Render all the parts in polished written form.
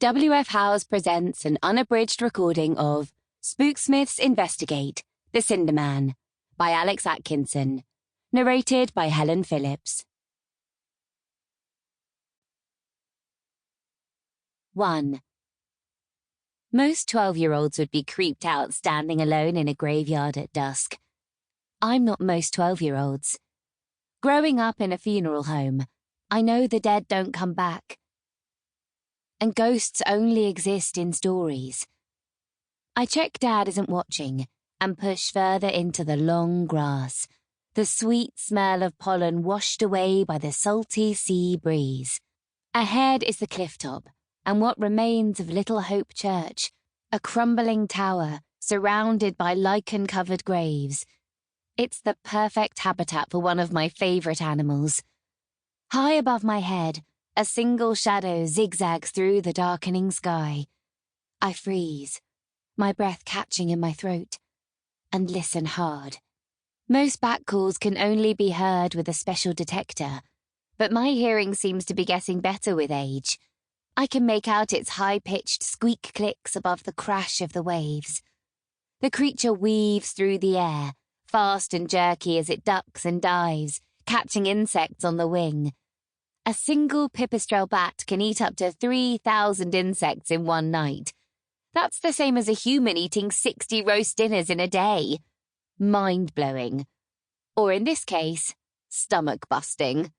W.F. Howes presents an unabridged recording of Spooksmiths Investigate, The Cinderman, by Alex Atkinson, narrated by Helen Phillips. 1. Most 12-year-olds would be creeped out standing alone in a graveyard at dusk. I'm not most 12-year-olds. Growing up in a funeral home, I know the dead don't come back. And ghosts only exist in stories. I check Dad isn't watching and push further into the long grass, the sweet smell of pollen washed away by the salty sea breeze. Ahead is the cliff top and what remains of Little Hope Church, a crumbling tower surrounded by lichen-covered graves. It's the perfect habitat for one of my favourite animals. High above my head, a single shadow zigzags through the darkening sky. I freeze, my breath catching in my throat, and listen hard. Most bat calls can only be heard with a special detector, but my hearing seems to be getting better with age. I can make out its high-pitched squeak clicks above the crash of the waves. The creature weaves through the air, fast and jerky as it ducks and dives, catching insects on the wing. A single pipistrelle bat can eat up to 3,000 insects in one night. That's the same as a human eating 60 roast dinners in a day. Mind-blowing. Or in this case, stomach-busting.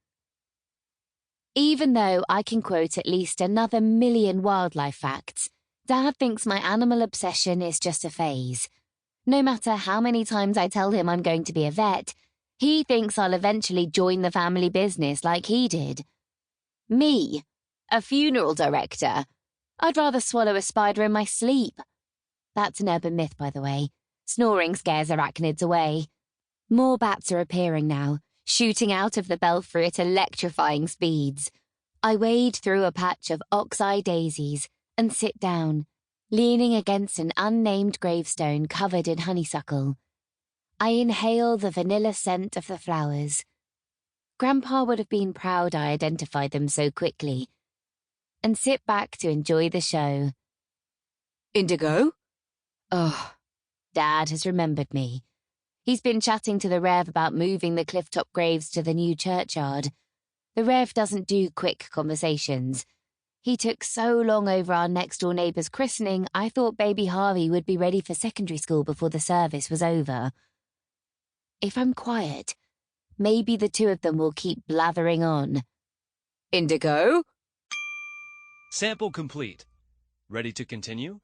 Even though I can quote at least another million wildlife facts, Dad thinks my animal obsession is just a phase. No matter how many times I tell him I'm going to be a vet, he thinks I'll eventually join the family business like he did. Me, a funeral director. I'd rather swallow a spider in my sleep. That's an urban myth, by the way. Snoring scares arachnids away. More bats are appearing now, shooting out of the belfry at electrifying speeds. I wade through a patch of ox-eye daisies and sit down, leaning against an unnamed gravestone covered in honeysuckle. I inhale the vanilla scent of the flowers. Grandpa would have been proud I identified them so quickly, and sit back to enjoy the show. Indigo? Oh, Dad has remembered me. He's been chatting to the Rev about moving the clifftop graves to the new churchyard. The Rev doesn't do quick conversations. He took so long over our next-door neighbour's christening, I thought baby Harvey would be ready for secondary school before the service was over. If I'm quiet, maybe the two of them will keep blathering on. Indigo? Sample complete. Ready to continue?